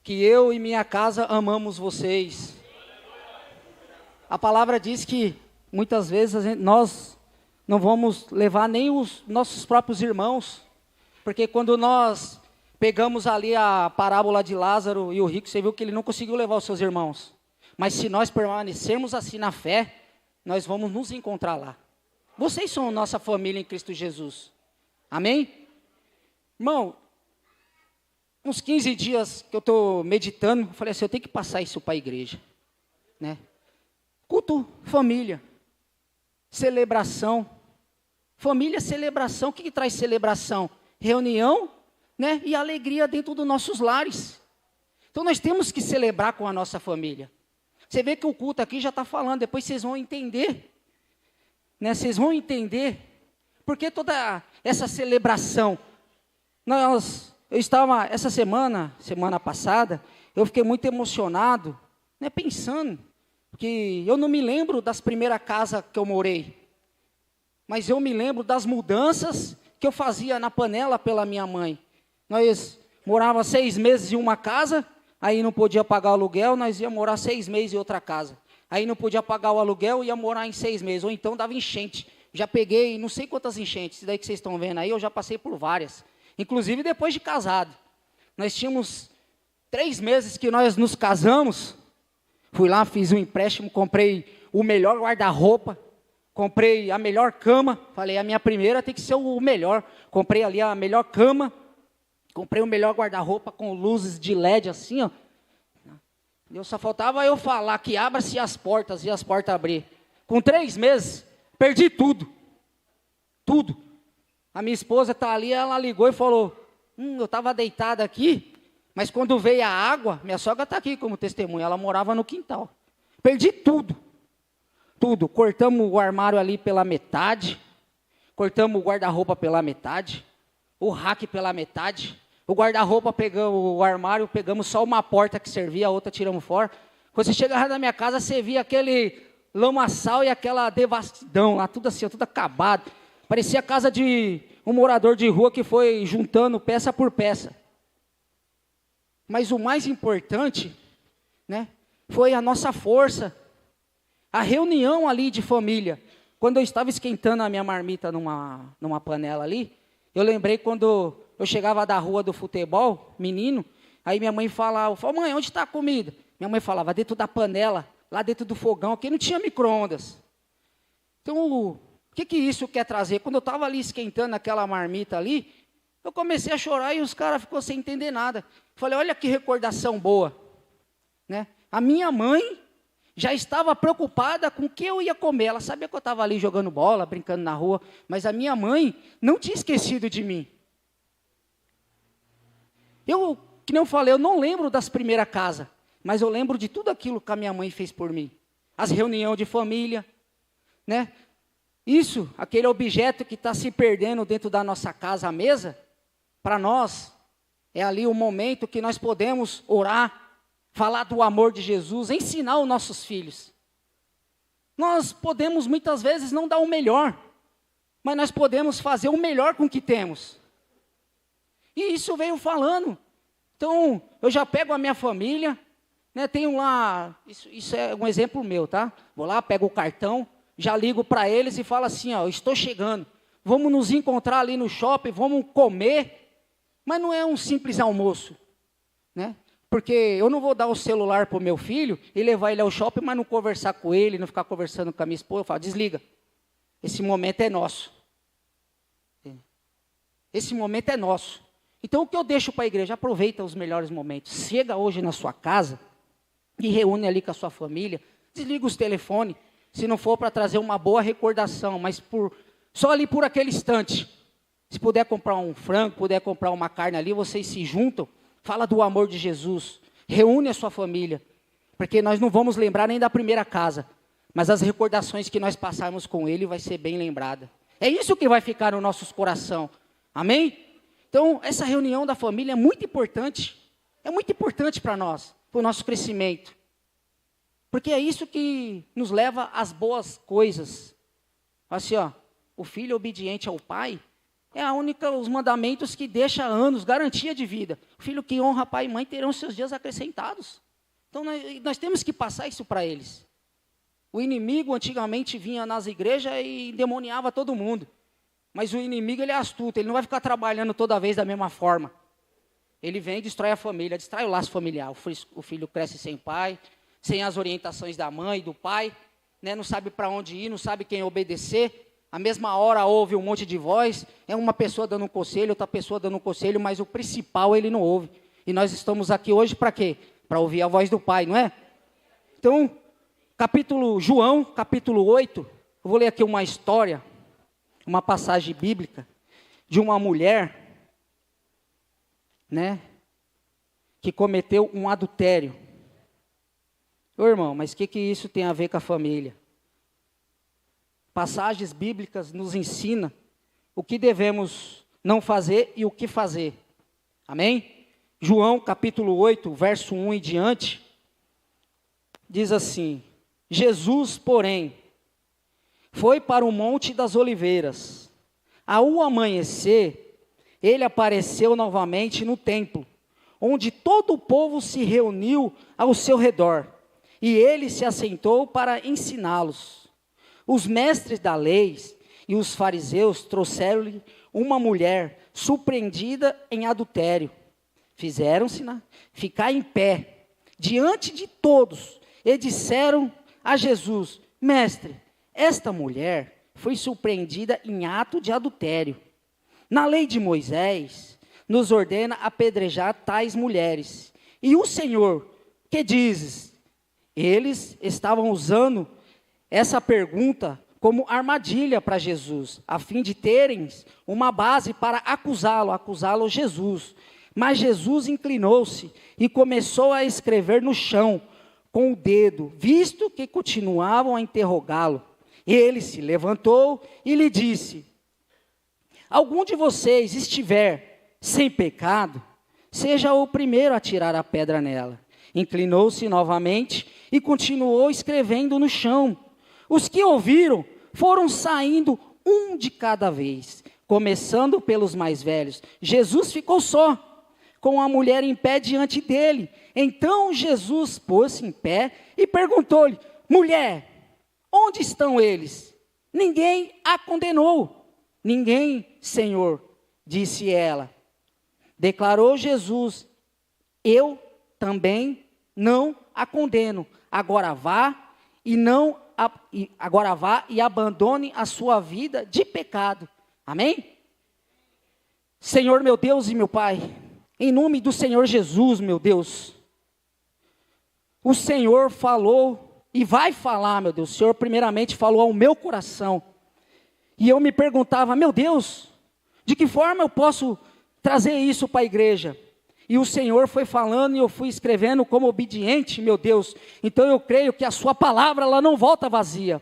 que eu e minha casa amamos vocês. A palavra diz que muitas vezes nós não vamos levar nem os nossos próprios irmãos, porque quando nós pegamos ali a parábola de Lázaro e o rico, você viu que ele não conseguiu levar os seus irmãos. Mas se nós permanecermos assim na fé, nós vamos nos encontrar lá. Vocês são nossa família em Cristo Jesus. Amém? Irmão, uns 15 dias que eu estou meditando, eu falei assim, eu tenho que passar isso para a igreja. Né? Culto, família, celebração. Família, celebração. O que traz celebração? Reunião, né? E alegria dentro dos nossos lares. Então nós temos que celebrar com a nossa família. Você vê que o culto aqui já está falando, depois vocês vão entender. Né? Vocês vão entender porque toda essa celebração. Eu estava, essa semana passada, eu fiquei muito emocionado, né, pensando, que eu não me lembro das primeiras casas que eu morei, mas eu me lembro das mudanças que eu fazia na panela pela minha mãe. Nós morávamos 6 meses em uma casa, aí não podia pagar o aluguel, nós íamos morar 6 meses em outra casa. Aí não podia pagar o aluguel, ia morar em 6 meses, ou então dava enchente. Já peguei não sei quantas enchentes, isso daí que vocês estão vendo aí, eu já passei por várias. Inclusive depois de casado. Nós tínhamos 3 meses que nós nos casamos. Fui lá, fiz um empréstimo, comprei o melhor guarda-roupa, comprei a melhor cama. Falei, a minha primeira tem que ser o melhor. Comprei ali a melhor cama, comprei o melhor guarda-roupa com luzes de LED assim, ó. Eu só faltava eu falar que abra-se as portas e as portas abrir. Com 3 meses, perdi tudo. Tudo. A minha esposa está ali, ela ligou e falou, eu estava deitada aqui, mas quando veio a água, minha sogra está aqui como testemunha, ela morava no quintal. Perdi tudo. Tudo. Cortamos o armário ali pela metade, cortamos o guarda-roupa pela metade, o rack pela metade. O guarda-roupa pegamos, o armário, pegamos só uma porta que servia, a outra tiramos fora. Quando você chegava na minha casa, você via aquele lamaçal e aquela devastidão lá, tudo assim, tudo acabado. Parecia a casa de um morador de rua que foi juntando peça por peça. Mas o mais importante, né, foi a nossa força. A reunião ali de família. Quando eu estava esquentando a minha marmita numa panela ali, eu lembrei quando eu chegava da rua do futebol, menino, aí minha mãe falava, mãe, onde está a comida? Minha mãe falava, dentro da panela, lá dentro do fogão, aqui não tinha micro-ondas. Então, o que isso quer trazer? Quando eu estava ali esquentando aquela marmita ali, eu comecei a chorar e os caras ficou sem entender nada. Falei, olha que recordação boa. Né? A minha mãe já estava preocupada com o que eu ia comer. Ela sabia que eu estava ali jogando bola, brincando na rua, mas a minha mãe não tinha esquecido de mim. Que nem eu falei, eu não lembro das primeiras casas, mas eu lembro de tudo aquilo que a minha mãe fez por mim. As reuniões de família, né? Isso, aquele objeto que está se perdendo dentro da nossa casa, a mesa, para nós, é ali o momento que nós podemos orar, falar do amor de Jesus, ensinar os nossos filhos. Nós podemos muitas vezes não dar o melhor, mas nós podemos fazer o melhor com o que temos. E isso veio falando. Então, eu já pego a minha família, né, tenho lá, isso é um exemplo meu, tá? Vou lá, pego o cartão, já ligo para eles e falo assim, ó, estou chegando, vamos nos encontrar ali no shopping, vamos comer, mas não é um simples almoço, né? Porque eu não vou dar o celular para o meu filho e levar ele ao shopping, mas não conversar com ele, não ficar conversando com a minha esposa, eu falo, desliga, esse momento é nosso. Esse momento é nosso. Então, o que eu deixo para a igreja? Aproveita os melhores momentos. Chega hoje na sua casa e reúne ali com a sua família. Desliga os telefones, se não for para trazer uma boa recordação, mas só ali por aquele instante. Se puder comprar um frango, puder comprar uma carne ali, vocês se juntam, fala do amor de Jesus, reúne a sua família, porque nós não vamos lembrar nem da primeira casa, mas as recordações que nós passarmos com Ele vai ser bem lembrada. É isso que vai ficar no nosso coração. Amém? Então, essa reunião da família é muito importante para nós, para o nosso crescimento. Porque é isso que nos leva às boas coisas. Assim, ó, o filho obediente ao pai, É a única, os mandamentos que deixa anos, garantia de vida. Filho que honra pai e mãe terão seus dias acrescentados. Então nós temos que passar isso para eles. O inimigo antigamente vinha nas igrejas e endemoniava todo mundo. Mas o inimigo ele é astuto, ele não vai ficar trabalhando toda vez da mesma forma. Ele vem e destrói a família, destrói o laço familiar. O filho cresce sem pai, sem as orientações da mãe, do pai, né? Não sabe para onde ir, não sabe quem obedecer. A mesma hora ouve um monte de voz, é uma pessoa dando um conselho, outra pessoa dando um conselho, mas o principal ele não ouve. E nós estamos aqui hoje para quê? Para ouvir a voz do Pai, não é? Então, João, capítulo 8, eu vou ler aqui uma história, uma passagem bíblica, de uma mulher, né, que cometeu um adultério. Ô irmão, mas o que isso tem a ver com a família? Passagens bíblicas nos ensinam o que devemos não fazer e o que fazer. Amém? João capítulo 8, verso 1 e diante, diz assim: Jesus, porém, foi para o Monte das Oliveiras. Ao amanhecer, ele apareceu novamente no templo, onde todo o povo se reuniu ao seu redor, e ele se assentou para ensiná-los. Os mestres da lei e os fariseus trouxeram-lhe uma mulher surpreendida em adultério. Fizeram-se ficar em pé diante de todos e disseram a Jesus: Mestre, esta mulher foi surpreendida em ato de adultério. Na lei de Moisés, nos ordena apedrejar tais mulheres. E o Senhor, que dizes? Eles estavam usando essa pergunta como armadilha para Jesus, a fim de terem uma base para acusá-lo Jesus. Mas Jesus inclinou-se e começou a escrever no chão com o dedo, visto que continuavam a interrogá-lo. Ele se levantou e lhe disse: algum de vocês estiver sem pecado, seja o primeiro a tirar a pedra nela. Inclinou-se novamente e continuou escrevendo no chão. Os que ouviram foram saindo um de cada vez, começando pelos mais velhos. Jesus ficou só, com a mulher em pé diante dele. Então Jesus pôs-se em pé e perguntou-lhe: mulher, onde estão eles? Ninguém a condenou. Ninguém, Senhor, disse ela. Declarou Jesus: eu também não a condeno. Agora vá e abandone a sua vida de pecado. Amém? Senhor meu Deus e meu Pai, em nome do Senhor Jesus, meu Deus, o Senhor falou e vai falar, meu Deus. O Senhor primeiramente falou ao meu coração. E eu me perguntava: meu Deus, de que forma eu posso trazer isso para a igreja? E o Senhor foi falando e eu fui escrevendo como obediente, meu Deus. Então eu creio que a sua palavra, ela não volta vazia.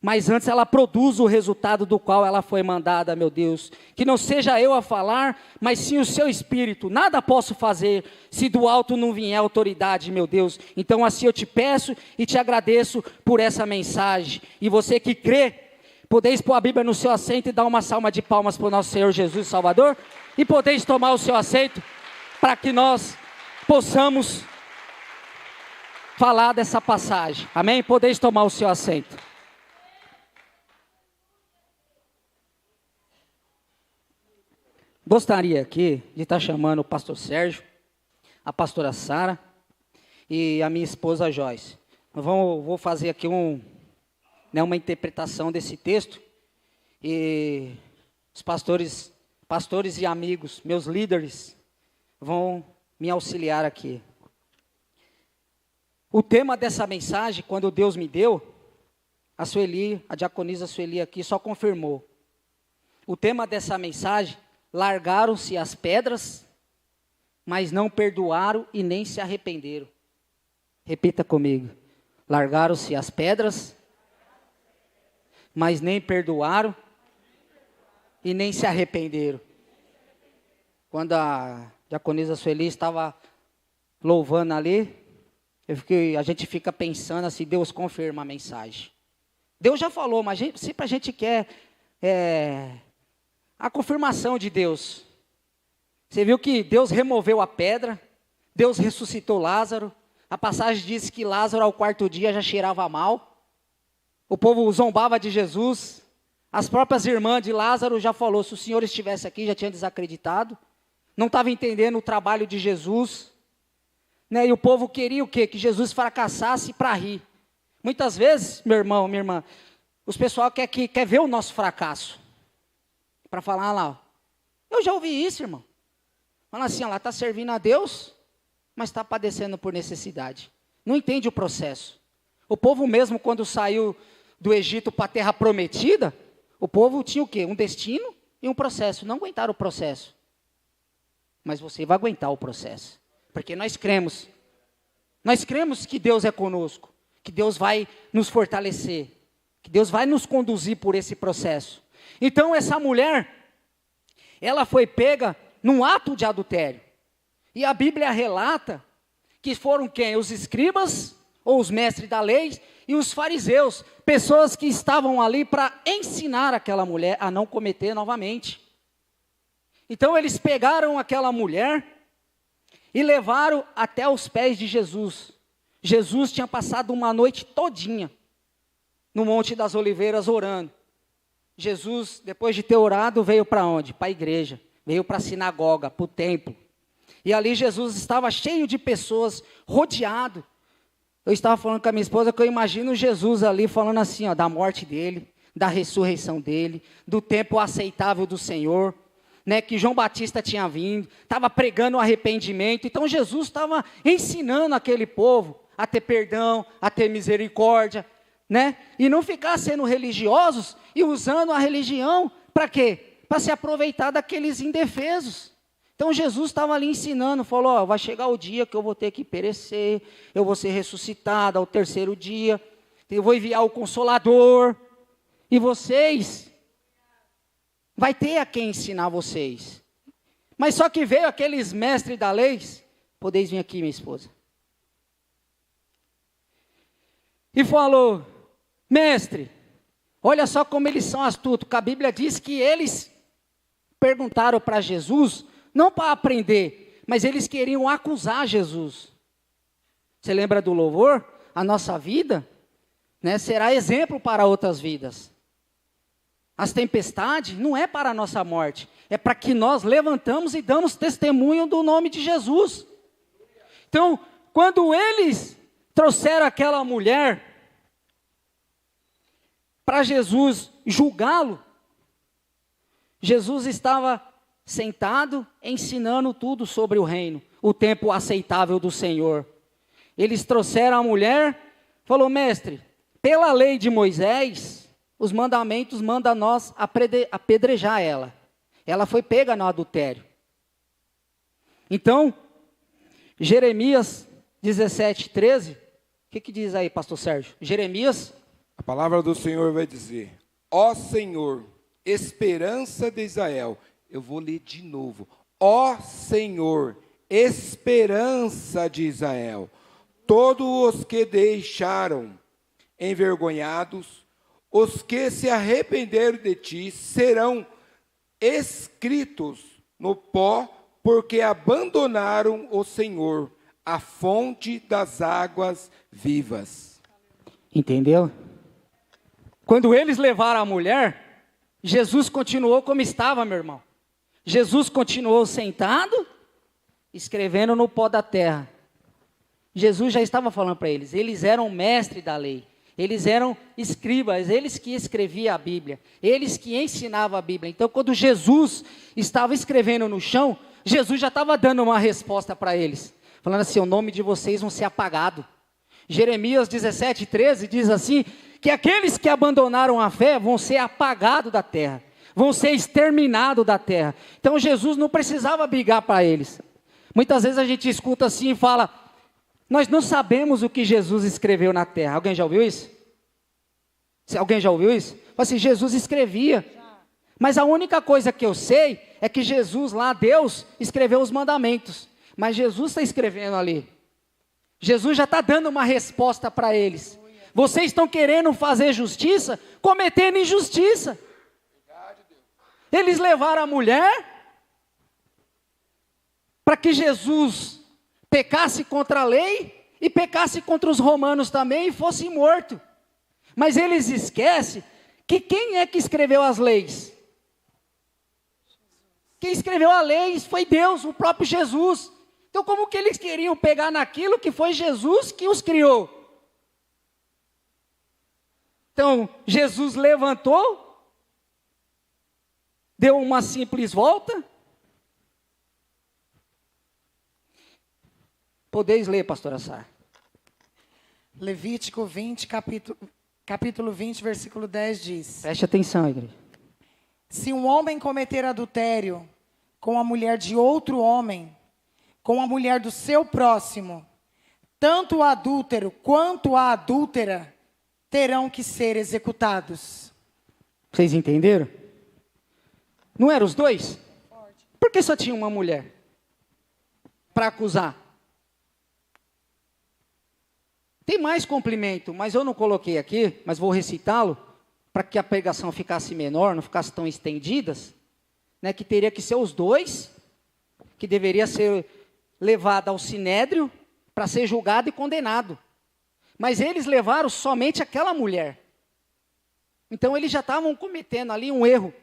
Mas antes ela produz o resultado do qual ela foi mandada, meu Deus. Que não seja eu a falar, mas sim o seu Espírito. Nada posso fazer se do alto não vier autoridade, meu Deus. Então assim eu te peço e te agradeço por essa mensagem. E você que crê, podeis pôr a Bíblia no seu assento e dar uma salva de palmas para o nosso Senhor Jesus Salvador. E podeis tomar o seu assento, para que nós possamos falar dessa passagem. Amém? Podeis tomar o seu assento. Gostaria aqui de estar chamando o pastor Sérgio, a pastora Sara e a minha esposa Joyce. Vou fazer aqui uma interpretação desse texto. E os pastores e amigos, meus líderes, vão me auxiliar aqui. O tema dessa mensagem, quando Deus me deu, a diaconisa Sueli aqui só confirmou. O tema dessa mensagem: largaram-se as pedras, mas não perdoaram e nem se arrependeram. Repita comigo: largaram-se as pedras, mas nem perdoaram e nem se arrependeram. Quando a diaconisa Sueli estava louvando ali, a gente fica pensando assim: Deus confirma a mensagem. Deus já falou, mas sempre a gente quer a confirmação de Deus. Você viu que Deus removeu a pedra, Deus ressuscitou Lázaro. A passagem diz que Lázaro ao quarto dia já cheirava mal. O povo zombava de Jesus. As próprias irmãs de Lázaro já falou, se o Senhor estivesse aqui, já tinha desacreditado. Não estava entendendo o trabalho de Jesus. Né? E o povo queria o quê? Que Jesus fracassasse para rir. Muitas vezes, meu irmão, minha irmã, os pessoal quer ver o nosso fracasso. Para falar lá, ó. Eu já ouvi isso, irmão. Fala assim, ela está servindo a Deus, mas está padecendo por necessidade. Não entende o processo. O povo mesmo, quando saiu do Egito para a terra prometida, o povo tinha o quê? Um destino e um processo. Não aguentaram o processo. Mas você vai aguentar o processo. Porque nós cremos. Nós cremos que Deus é conosco. Que Deus vai nos fortalecer. Que Deus vai nos conduzir por esse processo. Então essa mulher, ela foi pega num ato de adultério. E a Bíblia relata que foram quem? Os escribas, ou os mestres da lei, e os fariseus. Pessoas que estavam ali para ensinar aquela mulher a não cometer novamente. Então eles pegaram aquela mulher e levaram até os pés de Jesus. Jesus tinha passado uma noite todinha no Monte das Oliveiras orando. Jesus, depois de ter orado, veio para onde? Para a igreja, veio para a sinagoga, para o templo. E ali Jesus estava cheio de pessoas, rodeado. Eu estava falando com a minha esposa que eu imagino Jesus ali falando assim, ó, da morte dele, da ressurreição dele, do tempo aceitável do Senhor, né, que João Batista tinha vindo, estava pregando o arrependimento. Então Jesus estava ensinando aquele povo a ter perdão, a ter misericórdia, né? E não ficar sendo religiosos e usando a religião para quê? Para se aproveitar daqueles indefesos. Então Jesus estava ali ensinando, falou, ó, vai chegar o dia que eu vou ter que perecer, eu vou ser ressuscitado ao terceiro dia, eu vou enviar o Consolador, e vocês, vai ter a quem ensinar vocês. Mas só que veio aqueles mestres da lei, podeis vir aqui, minha esposa, e falou, mestre, olha só como eles são astutos, que a Bíblia diz que eles perguntaram para Jesus, não para aprender, mas eles queriam acusar Jesus. Você lembra do louvor? A nossa vida, né, será exemplo para outras vidas. As tempestades não é para a nossa morte, é para que nós levantamos e damos testemunho do nome de Jesus. Então, quando eles trouxeram aquela mulher para Jesus julgá-lo, Jesus estava sentado, ensinando tudo sobre o reino, o tempo aceitável do Senhor. Eles trouxeram a mulher, falou, mestre, pela lei de Moisés, os mandamentos mandam a nós apedrejar ela. Ela foi pega no adultério. Então, Jeremias 17:13, o que diz aí, pastor Sérgio? Jeremias. A palavra do Senhor vai dizer, ó Senhor, esperança de Israel. Eu vou ler de novo. Ó Senhor, esperança de Israel, todos os que deixaram envergonhados, os que se arrependeram de ti, serão escritos no pó, porque abandonaram o Senhor, a fonte das águas vivas. Entendeu? Quando eles levaram a mulher, Jesus continuou como estava, meu irmão. Jesus continuou sentado, escrevendo no pó da terra. Jesus já estava falando para eles, eles eram mestres da lei, eles eram escribas, eles que escreviam a Bíblia, eles que ensinavam a Bíblia. Então, quando Jesus estava escrevendo no chão, Jesus já estava dando uma resposta para eles, falando assim, o nome de vocês vão ser apagado. Jeremias 17:13 diz assim, que aqueles que abandonaram a fé vão ser apagados da terra, vão ser exterminados da terra. Então Jesus não precisava brigar para eles. Muitas vezes a gente escuta assim e fala, nós não sabemos o que Jesus escreveu na terra. Alguém já ouviu isso? Alguém já ouviu isso? Fala assim, Jesus escrevia. Mas a única coisa que eu sei é que Jesus lá, Deus, escreveu os mandamentos. Mas Jesus está escrevendo ali. Jesus já está dando uma resposta para eles. Vocês estão querendo fazer justiça, cometendo injustiça. Eles levaram a mulher para que Jesus pecasse contra a lei e pecasse contra os romanos também e fosse morto. Mas eles esquecem que quem é que escreveu as leis? Quem escreveu a lei foi Deus, o próprio Jesus. Então como que eles queriam pegar naquilo que foi Jesus que os criou? Então Jesus levantou, deu uma simples volta. Podeis ler, pastora Sara. Levítico 20, capítulo 20, versículo 10 diz: Preste atenção, igreja. Se um homem cometer adultério com a mulher de outro homem, com a mulher do seu próximo, tanto o adúltero quanto a adúltera terão que ser executados. Vocês entenderam? Não eram os dois? Por que só tinha uma mulher para acusar? Tem mais complemento, mas eu não coloquei aqui, mas vou recitá-lo, para que a pregação ficasse menor, não ficasse tão estendidas, né, que teria que ser os dois, que deveria ser levado ao sinédrio para ser julgado e condenado. Mas eles levaram somente aquela mulher. Então eles já estavam cometendo ali um erro,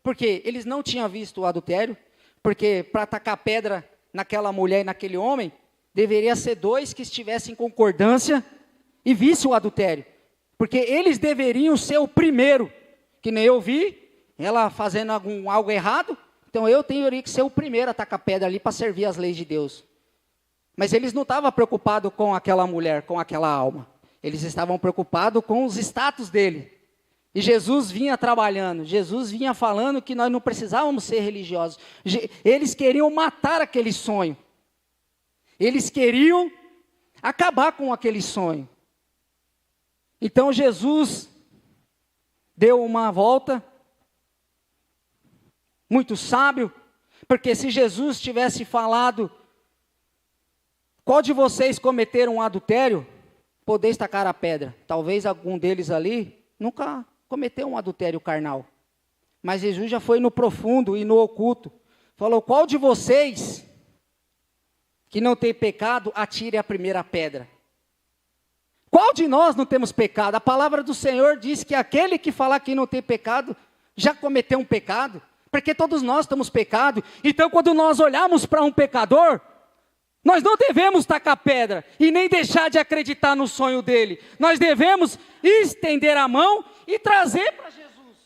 porque eles não tinham visto o adultério, porque para tacar pedra naquela mulher e naquele homem, deveria ser dois que estivessem em concordância e vissem o adultério. Porque eles deveriam ser o primeiro, que nem eu vi, ela fazendo algo errado, então eu teria que ser o primeiro a tacar pedra ali para servir as leis de Deus. Mas eles não estavam preocupados com aquela mulher, com aquela alma. Eles estavam preocupados com os status dele. E Jesus vinha trabalhando, Jesus vinha falando que nós não precisávamos ser religiosos. Eles queriam matar aquele sonho. Eles queriam acabar com aquele sonho. Então Jesus deu uma volta, muito sábio, porque se Jesus tivesse falado, qual de vocês cometeram um adultério, podeis tacar a pedra. Talvez algum deles ali nunca cometeu um adultério carnal. Mas Jesus já foi no profundo e no oculto. Falou, qual de vocês que não tem pecado, atire a primeira pedra. Qual de nós não temos pecado? A palavra do Senhor diz que aquele que falar que não tem pecado, já cometeu um pecado. Porque todos nós temos pecado. Então quando nós olhamos para um pecador, nós não devemos tacar pedra e nem deixar de acreditar no sonho dele. Nós devemos estender a mão e trazer para Jesus.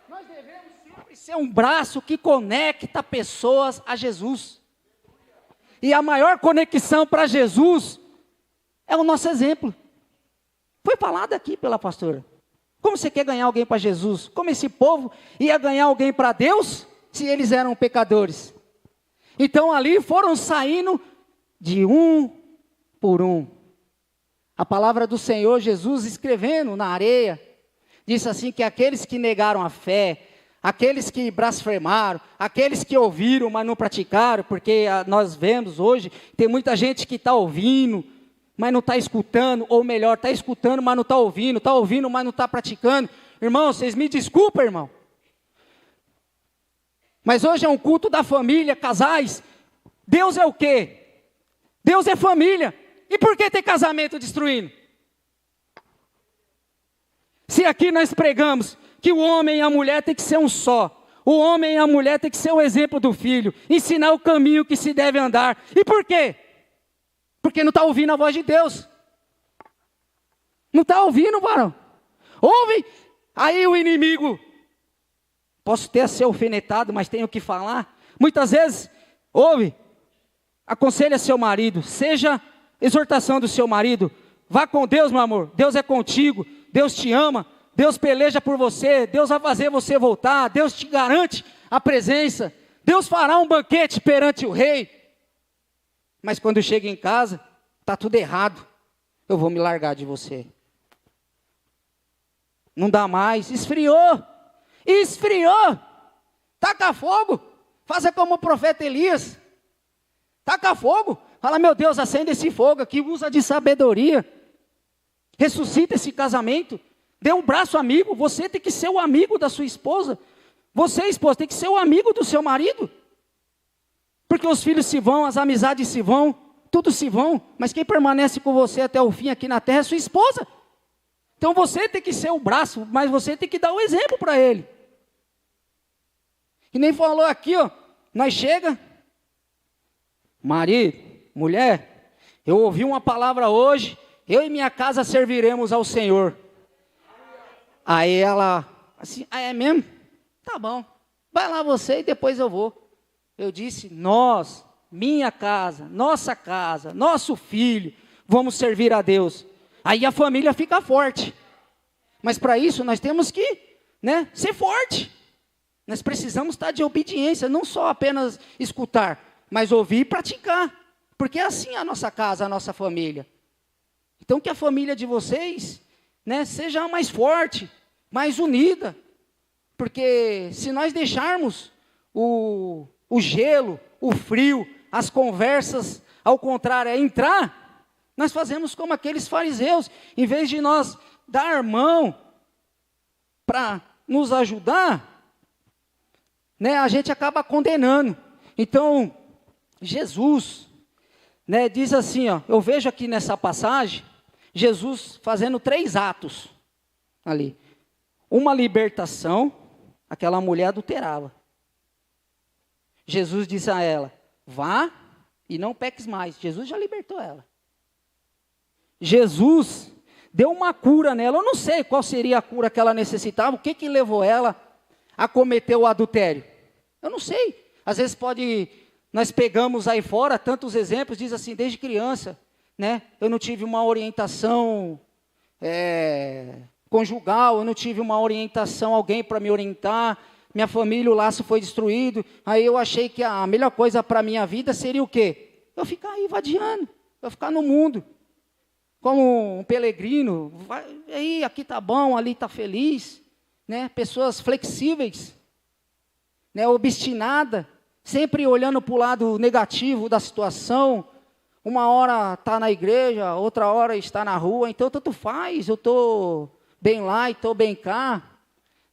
Nós devemos sempre ser um braço que conecta pessoas a Jesus. E a maior conexão para Jesus é o nosso exemplo. Foi falado aqui pela pastora. Como você quer ganhar alguém para Jesus? Como esse povo ia ganhar alguém para Deus se eles eram pecadores? Então ali foram saindo de um por um. A palavra do Senhor Jesus escrevendo na areia, disse assim que aqueles que negaram a fé, aqueles que blasfemaram, aqueles que ouviram, mas não praticaram, porque nós vemos hoje, tem muita gente que está ouvindo, mas não está escutando, ou melhor, está escutando, mas não está ouvindo, mas não está praticando. Irmão, vocês me desculpem, irmão. Mas hoje é um culto da família, casais. Deus é o quê? Deus é família. E por que tem casamento destruindo? Se aqui nós pregamos que o homem e a mulher tem que ser um só. O homem e a mulher tem que ser o exemplo do filho. Ensinar o caminho que se deve andar. E por quê? Porque não está ouvindo a voz de Deus. Não está ouvindo, varão. Ouve. Aí o inimigo... Posso ter a ser alfinetado, mas tenho que falar. Muitas vezes, ouve, aconselha seu marido, seja exortação do seu marido. Vá com Deus, meu amor, Deus é contigo, Deus te ama, Deus peleja por você, Deus vai fazer você voltar, Deus te garante a presença, Deus fará um banquete perante o rei. Mas quando chega em casa, está tudo errado, eu vou me largar de você. Não dá mais, esfriou. Taca fogo, faça como o profeta Elias, taca fogo, fala, meu Deus, acende esse fogo aqui, usa de sabedoria, ressuscita esse casamento, Dê um braço amigo. Você tem que ser o amigo da sua esposa. Você, esposa, tem que ser o amigo do seu marido. Porque os filhos se vão, as amizades se vão, tudo se vão. Mas quem permanece com você até o fim aqui na terra é sua esposa. Então você tem que ser o braço, mas você tem que dar o exemplo para ele. Que nem falou aqui, ó. Nós chega, marido, mulher, eu ouvi uma palavra hoje, eu e minha casa serviremos ao Senhor. Aí ela, assim, é mesmo? Tá bom, vai lá você e depois eu vou. Eu disse, nós, minha casa, nosso filho, vamos servir a Deus. Aí a família fica forte. Mas para isso nós temos que, ser forte. Nós precisamos estar de obediência, não só apenas escutar, mas ouvir e praticar. Porque é assim a nossa casa, a nossa família. Então que a família de vocês, seja mais forte, mais unida. Porque se nós deixarmos o gelo, o frio, as conversas, ao contrário, entrar, nós fazemos como aqueles fariseus. Em vez de nós dar mão para nos ajudar, a gente acaba condenando. Então, Jesus, diz assim, ó, eu vejo aqui nessa passagem, Jesus fazendo 3 atos ali. Uma libertação, aquela mulher adulterava. Jesus disse a ela, vá e não peques mais. Jesus já libertou ela. Jesus deu uma cura nela. Eu não sei qual seria a cura que ela necessitava, o que levou ela a cometer o adultério. Eu não sei. Às vezes nós pegamos aí fora tantos exemplos, diz assim, desde criança, eu não tive uma orientação conjugal, eu não tive uma orientação, alguém para me orientar, minha família, o laço foi destruído, aí eu achei que a melhor coisa para a minha vida seria o quê? Eu ficar aí vadiando, eu ficar no mundo, como um peregrino, aí aqui está bom, ali está feliz, pessoas flexíveis, obstinada, sempre olhando para o lado negativo da situação, uma hora está na igreja, outra hora está na rua, então tanto faz, eu estou bem lá e estou bem cá,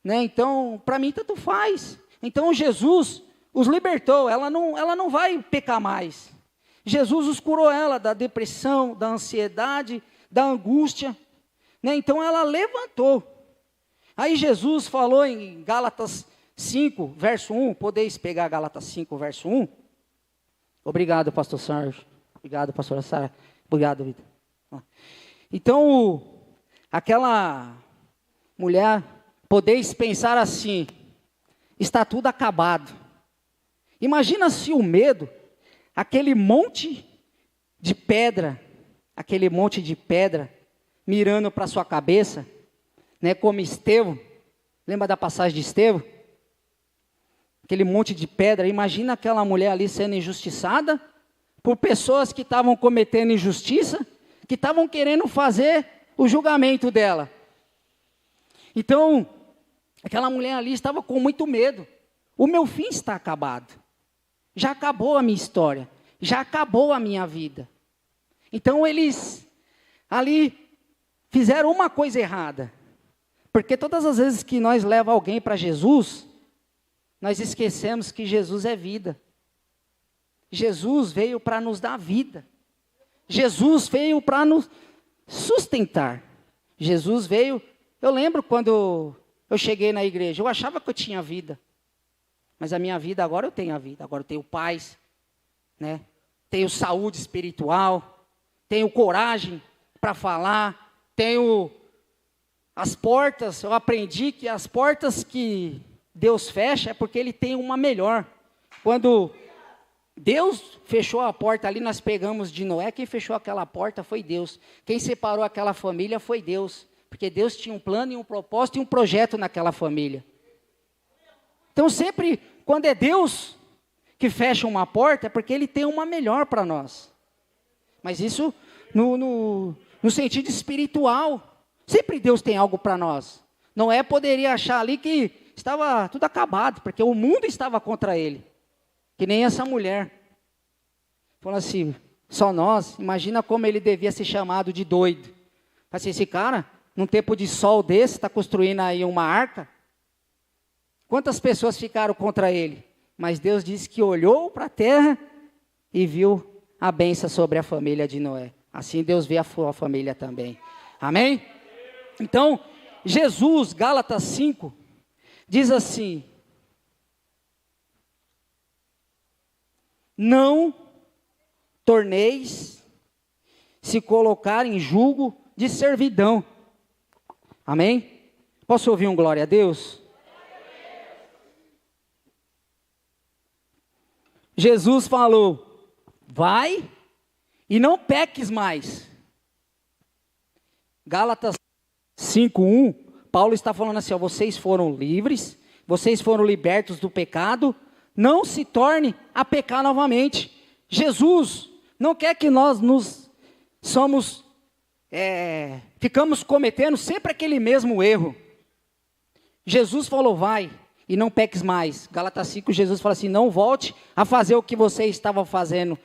então para mim tanto faz. Então Jesus os libertou, ela não vai pecar mais. Jesus os curou ela da depressão, da ansiedade, da angústia, então ela levantou. Aí Jesus falou em Gálatas 5, verso 1, podeis pegar Gálatas 5, verso 1? Obrigado, pastor Sérgio. Obrigado, pastora Sara. Obrigado, Vitor. Então, aquela mulher, podeis pensar assim, está tudo acabado. Imagina se o medo, aquele monte de pedra, mirando para sua cabeça, como Estevão, lembra da passagem de Estevão? Aquele monte de pedra, imagina aquela mulher ali sendo injustiçada por pessoas que estavam cometendo injustiça, que estavam querendo fazer o julgamento dela. Então, aquela mulher ali estava com muito medo. O meu fim está acabado. Já acabou a minha história. Já acabou a minha vida. Então, eles ali fizeram uma coisa errada. Porque todas as vezes que nós levamos alguém para Jesus, nós esquecemos que Jesus é vida. Jesus veio para nos dar vida. Jesus veio para nos sustentar. Jesus veio... Eu lembro quando eu cheguei na igreja, eu achava que eu tinha vida. Mas a minha vida, agora eu tenho a vida. Agora eu tenho paz, tenho saúde espiritual, tenho coragem para falar, tenho as portas. Eu aprendi que as portas que Deus fecha é porque Ele tem uma melhor. Quando Deus fechou a porta ali, nós pegamos de Noé, quem fechou aquela porta foi Deus. Quem separou aquela família foi Deus. Porque Deus tinha um plano e um propósito e um projeto naquela família. Então sempre, quando é Deus que fecha uma porta, é porque Ele tem uma melhor para nós. Mas isso no sentido espiritual. Sempre Deus tem algo para nós. Noé poderia achar ali que estava tudo acabado, porque o mundo estava contra ele. Que nem essa mulher. Falando assim, só nós, imagina como ele devia ser chamado de doido. Assim, esse cara num tempo de sol desse, está construindo aí uma arca. Quantas pessoas ficaram contra ele? Mas Deus disse que olhou para a terra e viu a bênção sobre a família de Noé. Assim Deus vê a sua família também. Amém? Então, Jesus, Gálatas 5, diz assim: não torneis se colocar em jugo de servidão. Amém? Posso ouvir um glória a Deus? Jesus falou: vai e não peques mais. Gálatas 5:1, Paulo está falando assim: ó, vocês foram livres, vocês foram libertos do pecado, não se torne a pecar novamente. Jesus não quer que nós ficamos cometendo sempre aquele mesmo erro. Jesus falou: vai e não peques mais. Gálatas 5, Jesus fala assim: não volte a fazer o que você estava fazendo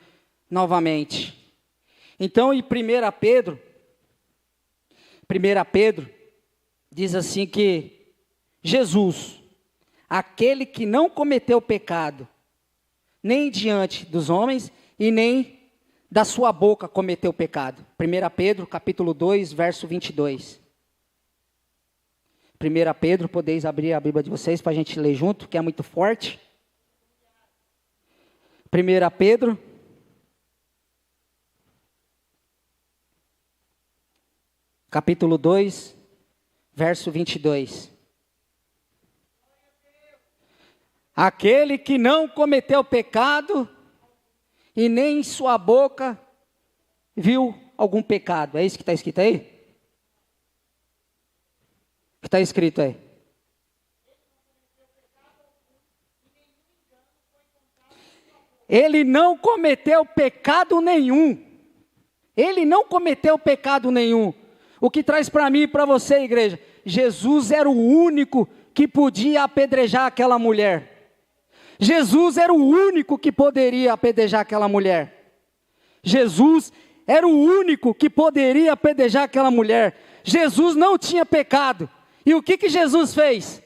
novamente. Então, em 1 Pedro diz assim que Jesus, aquele que não cometeu pecado, nem diante dos homens e nem da sua boca cometeu pecado. 1 Pedro, capítulo 2, verso 22. 1 Pedro, podeis abrir a Bíblia de vocês para a gente ler junto, que é muito forte. 1 Pedro, capítulo 2, verso 22. Aquele que não cometeu pecado e nem em sua boca viu algum pecado. É isso que está escrito aí? O que está escrito aí? Ele não cometeu pecado nenhum. Ele não cometeu pecado nenhum. O que traz para mim e para você, igreja? Jesus era o único que podia apedrejar aquela mulher. Jesus era o único que poderia apedrejar aquela mulher. Jesus era o único que poderia apedrejar aquela mulher. Jesus não tinha pecado. E o que Jesus fez?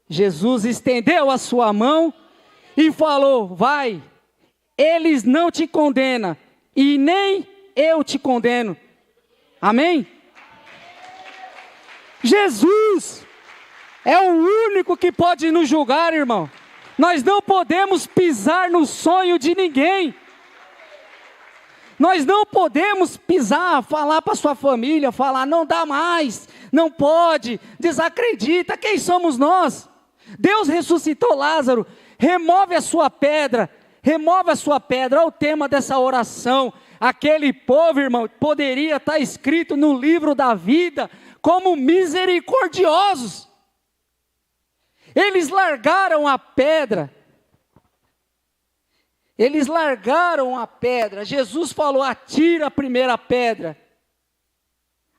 Jesus estendeu a sua mão e falou: vai, eles não te condenam e nem eu te condeno. Amém? Jesus é o único que pode nos julgar, irmão. Nós não podemos pisar no sonho de ninguém. Nós não podemos pisar, falar para sua família, falar: não dá mais, não pode, desacredita. Quem somos nós? Deus ressuscitou Lázaro, remove a sua pedra, remove a sua pedra. Olha o tema dessa oração. Aquele povo, irmão, poderia estar escrito no livro da vida como misericordiosos. Eles largaram a pedra. Eles largaram a pedra. Jesus falou: atira a primeira pedra.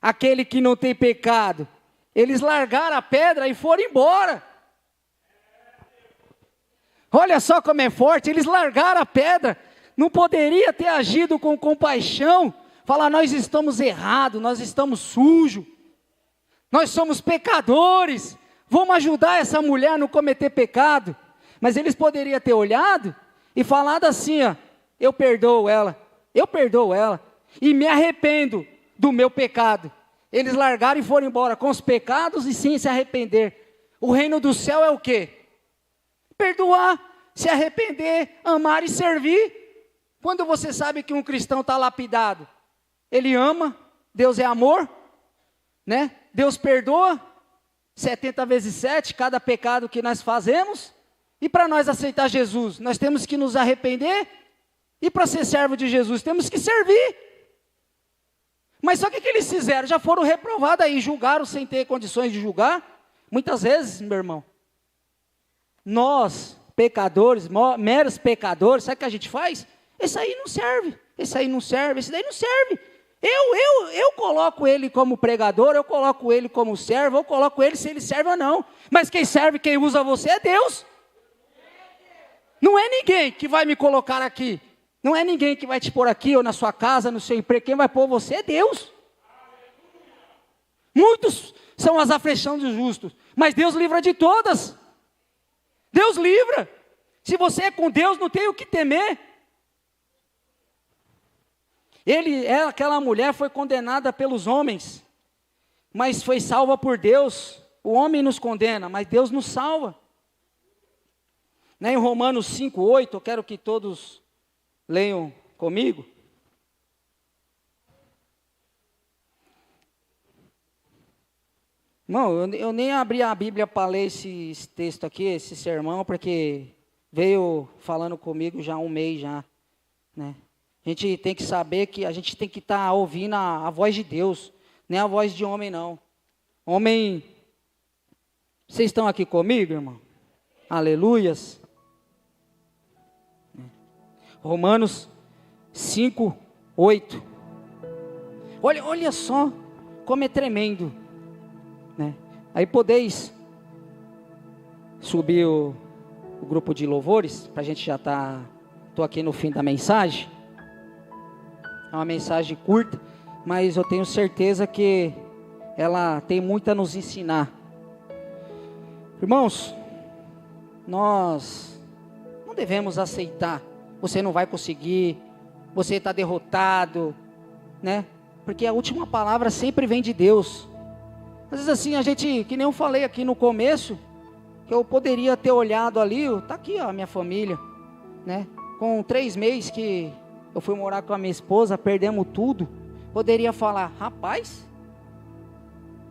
Aquele que não tem pecado. Eles largaram a pedra e foram embora. Olha só como é forte. Eles largaram a pedra. Não poderia ter agido com compaixão. Falar: nós estamos errados, nós estamos sujos. Nós somos pecadores. Vamos ajudar essa mulher a não cometer pecado. Mas eles poderiam ter olhado e falado assim: ó, eu perdoo ela, e me arrependo do meu pecado. Eles largaram e foram embora com os pecados e sem se arrepender. O reino do céu é o quê? Perdoar, se arrepender, amar e servir. Quando você sabe que um cristão está lapidado, ele ama, Deus é amor, né? Deus perdoa 70 vezes 7, cada pecado que nós fazemos. E para nós aceitar Jesus, nós temos que nos arrepender. E para ser servo de Jesus, temos que servir. Mas só que o que eles fizeram? Já foram reprovados aí, julgaram sem ter condições de julgar. Muitas vezes, meu irmão, nós, pecadores, meros pecadores, sabe o que a gente faz? Esse aí não serve, esse aí não serve, esse daí não serve. Eu coloco ele como pregador, eu coloco ele como servo, eu coloco ele se ele serve ou não. Mas quem serve, quem usa você é Deus. Não é ninguém que vai me colocar aqui. Não é ninguém que vai te pôr aqui ou na sua casa, no seu emprego. Quem vai pôr você é Deus. Muitos são as aflições dos justos, mas Deus livra de todas. Deus livra. Se você é com Deus, não tem o que temer. Aquela mulher foi condenada pelos homens, mas foi salva por Deus. O homem nos condena, mas Deus nos salva. Em Romanos 5:8, eu quero que todos leiam comigo. Irmão, eu nem abri a Bíblia para ler esse texto aqui, esse sermão, porque veio falando comigo já há um mês já, né? A gente tem que saber que a gente tem que estar ouvindo a voz de Deus, nem a voz de homem não. Homem, vocês estão aqui comigo, irmão? Aleluias. Romanos 5:8. Olha só como é tremendo, né? Aí podeis subir o grupo de louvores, para a gente já estou aqui no fim da mensagem. É uma mensagem curta, mas eu tenho certeza que ela tem muito a nos ensinar. Irmãos, nós não devemos aceitar, você não vai conseguir, você está derrotado, né? Porque a última palavra sempre vem de Deus. Às vezes assim, a gente, que nem eu falei aqui no começo, que eu poderia ter olhado ali, está aqui ó, a minha família, né? Com 3 meses que eu fui morar com a minha esposa, perdemos tudo. Poderia falar, rapaz,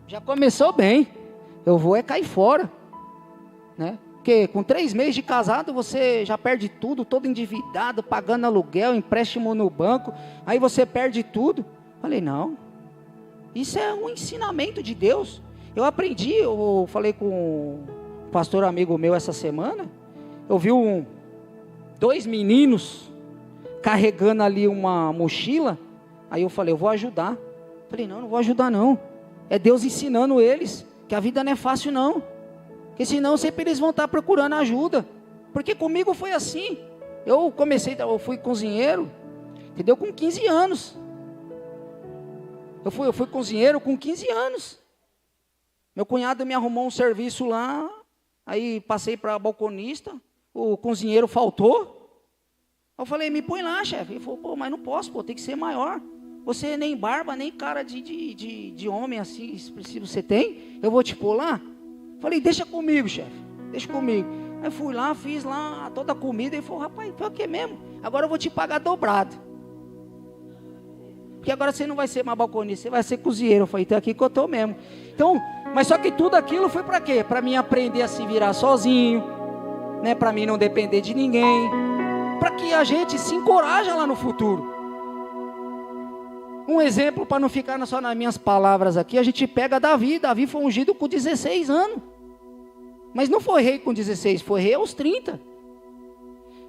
já começou bem, eu vou cair fora, né? Porque com 3 meses de casado, você já perde tudo, todo endividado, pagando aluguel, empréstimo no banco, aí você perde tudo. Falei, não, isso é um ensinamento de Deus. Eu aprendi, eu falei com um pastor amigo meu essa semana, eu vi 2 meninos carregando ali uma mochila, aí eu falei, eu vou ajudar. Falei, não vou ajudar não, é Deus ensinando eles, que a vida não é fácil não, porque senão sempre eles vão estar procurando ajuda, porque comigo foi assim, eu fui cozinheiro, entendeu, com 15 anos, eu fui cozinheiro com 15 anos, meu cunhado me arrumou um serviço lá, aí passei para balconista, o cozinheiro faltou, eu falei, me põe lá, chefe. Ele falou, pô, mas não posso, pô, tem que ser maior. Você nem barba, nem cara de homem assim, expressivo você tem, eu vou te pôr lá. Falei, deixa comigo, chefe, deixa comigo. Aí fui lá, fiz lá toda a comida, ele falou, rapaz, foi o que mesmo? Agora eu vou te pagar dobrado. Porque agora você não vai ser mais balconista, você vai ser cozinheiro. Eu falei, então aqui que eu estou mesmo. Então, mas só que tudo aquilo foi para quê? Para mim aprender a se virar sozinho, né? Para mim não depender de ninguém, para que a gente se encoraje lá no futuro. Um exemplo, para não ficar só nas minhas palavras aqui, a gente pega Davi. Davi foi ungido com 16 anos, mas não foi rei com 16, foi rei aos 30.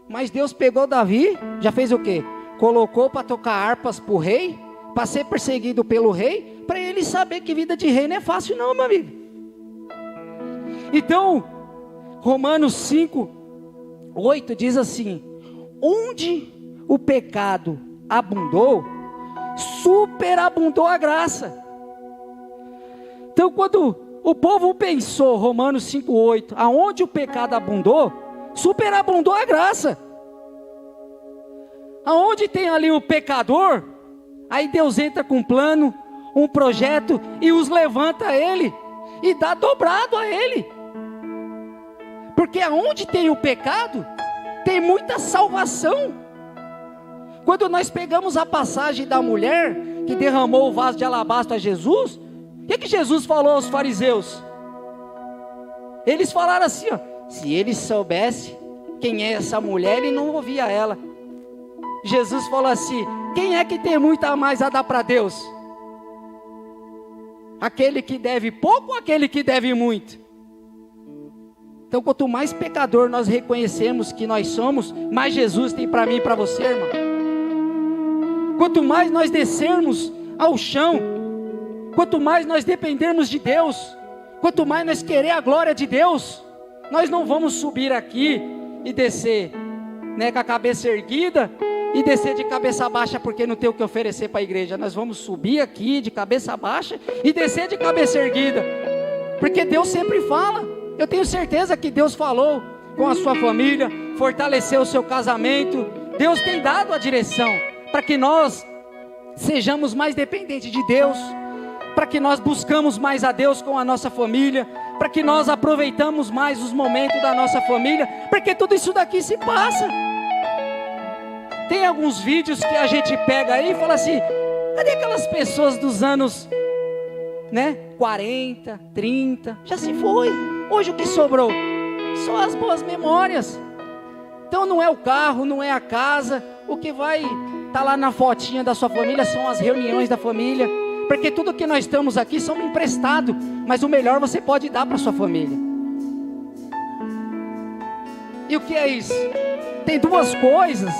Mas Deus pegou Davi, já fez o quê? Colocou para tocar harpas para o rei, para ser perseguido pelo rei, para ele saber que vida de rei não é fácil não, meu amigo. Então, Romanos 5:8 diz assim, onde o pecado abundou, superabundou a graça. Então quando o povo pensou, Romanos 5:8, aonde o pecado abundou, superabundou a graça. Aonde tem ali o pecador, aí Deus entra com um plano, um projeto, e os levanta a ele, e dá dobrado a ele. Porque aonde tem o pecado, tem muita salvação. Quando nós pegamos a passagem da mulher, que derramou o vaso de alabastro a Jesus, o que Jesus falou aos fariseus? Eles falaram assim, ó, se eles soubessem quem é essa mulher, ele não ouvia ela. Jesus falou assim, quem é que tem muito a mais a dar para Deus? Aquele que deve pouco ou aquele que deve muito? Então quanto mais pecador nós reconhecemos que nós somos, mais Jesus tem para mim e para você, irmão. Quanto mais nós descermos ao chão, quanto mais nós dependermos de Deus, quanto mais nós querer a glória de Deus, nós não vamos subir aqui e descer, né, com a cabeça erguida, e descer de cabeça baixa porque não tem o que oferecer para a igreja. Nós vamos subir aqui de cabeça baixa e descer de cabeça erguida, porque Deus sempre fala. Eu tenho certeza que Deus falou com a sua família, fortaleceu o seu casamento. Deus tem dado a direção para que nós sejamos mais dependentes de Deus, para que nós buscamos mais a Deus com a nossa família, para que nós aproveitamos mais os momentos da nossa família, porque tudo isso daqui se passa. Tem alguns vídeos que a gente pega aí e fala assim: cadê aquelas pessoas dos anos, 40, 30, já se foi. Hoje o que sobrou? Só as boas memórias. Então não é o carro, não é a casa, o que vai estar lá na fotinha da sua família são as reuniões da família, porque tudo que nós estamos aqui são emprestado, mas o melhor você pode dar para sua família. E o que é isso? Tem duas coisas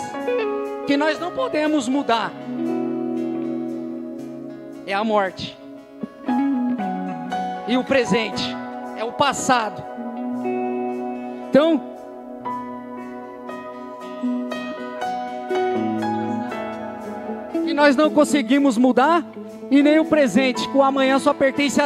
que nós não podemos mudar: é a morte e o presente, é o passado. Então, que nós não conseguimos mudar, e nem o presente, que o amanhã só pertence a